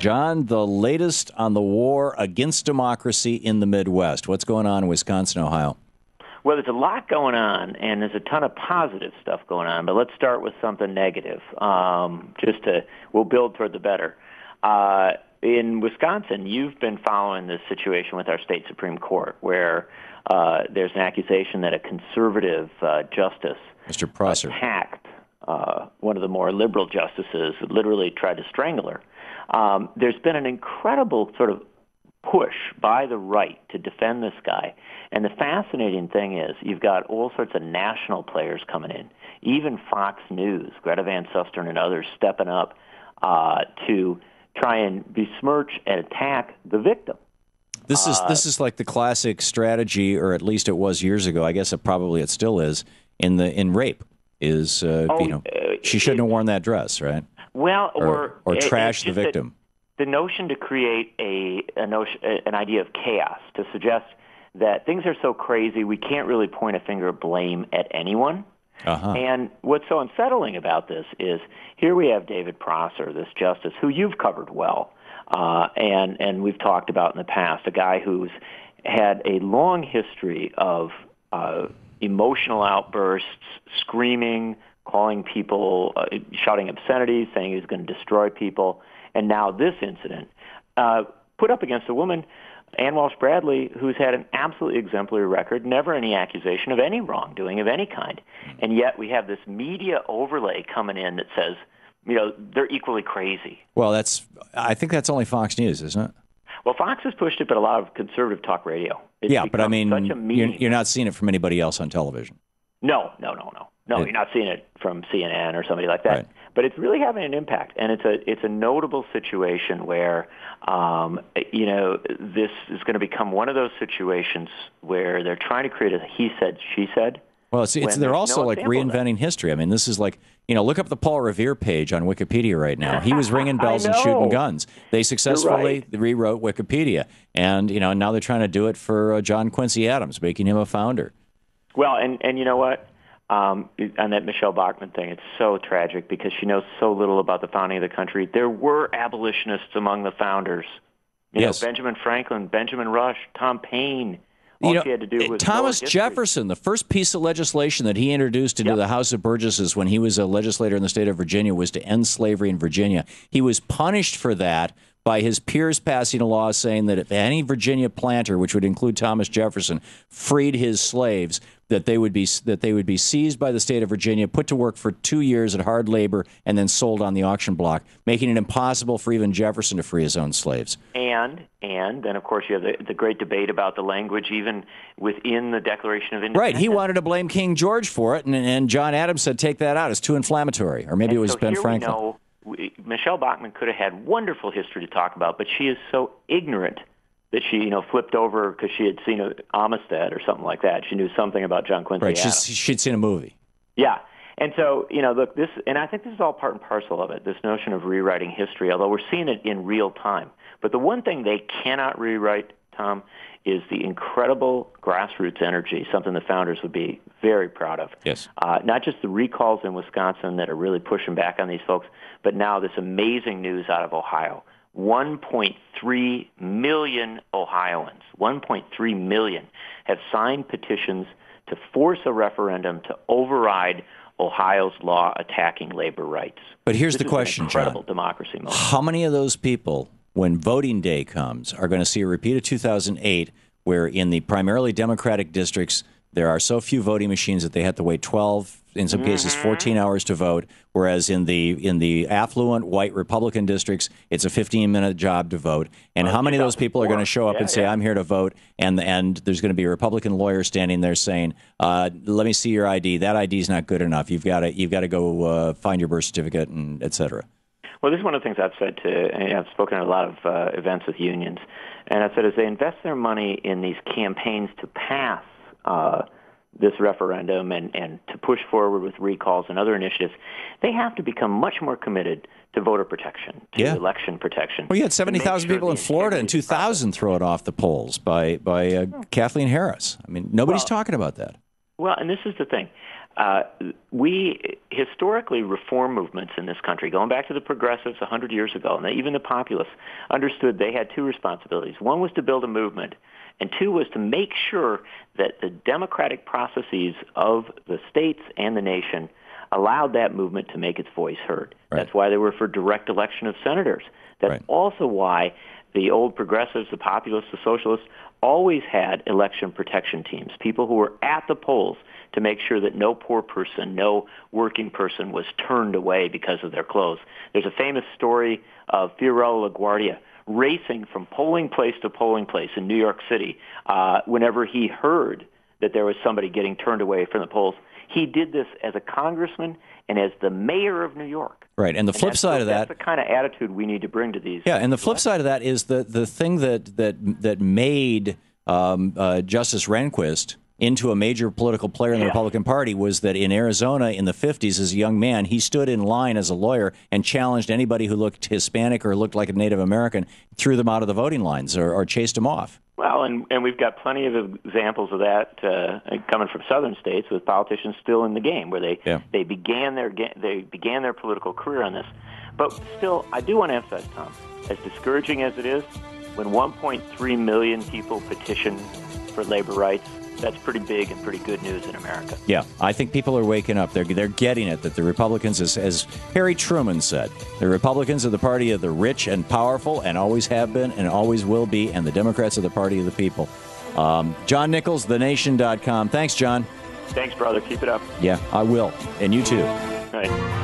John, the latest on the war against democracy in the Midwest. What's going on in Wisconsin, Ohio? Well, there's a lot going on, and there's a ton of positive stuff going on, but let's start with something negative. We'll build toward the better. In Wisconsin, you've been following this situation with our state Supreme Court, where there's an accusation that a conservative justice Mr. Prosser attacked one of the more liberal justices, literally tried to strangle her. There's been an incredible sort of push by the right to defend this guy. And the fascinating thing is you've got all sorts of national players coming in, even Fox News, Greta Van Susteren and others stepping up to try and besmirch and attack the victim. This is like the classic strategy, or at least it was years ago. I guess it still is in rape. She shouldn't have worn that dress, right? Well, or trash the victim. The notion to create an idea of chaos, to suggest that things are so crazy we can't really point a finger of blame at anyone. Uh-huh. And what's so unsettling about this is here we have David Prosser, this justice who you've covered well, and we've talked about in the past, a guy who's had a long history of emotional outbursts, screaming, calling people, shouting obscenities, saying he's going to destroy people. And now this incident, put up against a woman, Ann Walsh Bradley, who's had an absolutely exemplary record, never any accusation of any wrongdoing of any kind. And yet we have this media overlay coming in that says, they're equally crazy. Well, I think that's only Fox News, isn't it? Well, Fox has pushed it, but a lot of conservative talk radio. But I mean, you're not seeing it from anybody else on television. No, you're not seeing it from CNN or somebody like that. Right. But it's really having an impact, and it's a notable situation where this is going to become one of those situations where they're trying to create a he said, she said. Well, they're also like reinventing history. I mean, this is like, look up the Paul Revere page on Wikipedia right now. He was ringing bells and shooting guns. They successfully rewrote Wikipedia, and now they're trying to do it for John Quincy Adams, making him a founder. Well, and you know what? On that Michelle Bachmann thing, it's so tragic because she knows so little about the founding of the country. There were abolitionists among the founders. Yes. Benjamin Franklin, Benjamin Rush, Tom Paine. All she had to do was Thomas Jefferson, the first piece of legislation that he introduced into the House of Burgesses when he was a legislator in the state of Virginia was to end slavery in Virginia. He was punished for that by his peers passing a law saying that if any Virginia planter, which would include Thomas Jefferson, freed his slaves, that they would be seized by the state of Virginia, put to work for 2 years at hard labor, and then sold on the auction block, making it impossible for even Jefferson to free his own slaves. And then, of course, you have the great debate about the language even within the Declaration of Independence. Right. He wanted to blame King George for it, and John Adams said, take that out. It's too inflammatory. Or maybe it was Ben Franklin. Michelle Bachmann could have had wonderful history to talk about, but she is so ignorant that she, flipped over because she had seen Amistad or something like that. She knew something about John Quincy Adams. Right, she'd seen a movie. Yeah. And so, look, and I think this is all part and parcel of it, this notion of rewriting history, although we're seeing it in real time. But the one thing they cannot rewrite, Tom, is the incredible grassroots energy, something the founders would be very proud of. Yes. Not just the recalls in Wisconsin that are really pushing back on these folks, but now this amazing news out of Ohio. 1.3 million Ohioans, 1.3 million, have signed petitions to force a referendum to override Ohio's law attacking labor rights. But here's the question, John. Incredible John. Democracy moment. How many of those people, when voting day comes, are going to see a repeat of 2008, where in the primarily Democratic districts, there are so few voting machines that they have to wait 12, in some cases 14 hours to vote, whereas in the affluent white Republican districts, it's a 15-minute job to vote. And how many of those people are going to show up and say, I'm here to vote, and there's going to be a Republican lawyer standing there saying, let me see your ID. That ID is not good enough. You've got to go find your birth certificate, and et cetera. Well, this is one of the things I've said I've spoken at a lot of events with unions, and I've said as they invest their money in these campaigns to pass this referendum and to push forward with recalls and other initiatives, they have to become much more committed to voter protection, to election protection. Well, you had 70,000 people in Florida in 2000 throw it off the polls by Kathleen Harris. I mean, nobody's talking about that. Well, and this is the thing. we historically, reform movements in this country, going back to the progressives 100 years ago, and even the populists, understood they had two responsibilities. One was to build a movement, and two was to make sure that the democratic processes of the states and the nation allowed that movement to make its voice heard. Right. That's why they were for direct election of senators. That's Right. also why the old progressives, the populists, the socialists, always had election protection teams, people who were at the polls to make sure that no poor person, no working person was turned away because of their clothes. There's a famous story of Fiorello LaGuardia racing from polling place to polling place in New York City whenever he heard that there was somebody getting turned away from the polls. He did this as a congressman and as the mayor of New York. Right, and the flip side of that, that's the kind of attitude we need to bring to these. Yeah, and the flip side of that is the thing that made Justice Rehnquist into a major political player in the Republican Party was that in Arizona in the 50s, as a young man, he stood in line as a lawyer and challenged anybody who looked Hispanic or looked like a Native American, threw them out of the voting lines or chased them off. Well, and we've got plenty of examples of that coming from southern states with politicians still in the game, where they began their political career on this. But still, I do want to emphasize, Tom, as discouraging as it is, when 1.3 million people petition for labor rights, that's pretty big and pretty good news in America. Yeah, I think people are waking up. They're getting it, that the Republicans, as Harry Truman said, the Republicans are the party of the rich and powerful and always have been and always will be, and the Democrats are the party of the people. John Nichols, thenation.com. Thanks, John. Thanks, brother. Keep it up. Yeah, I will. And you too. All right.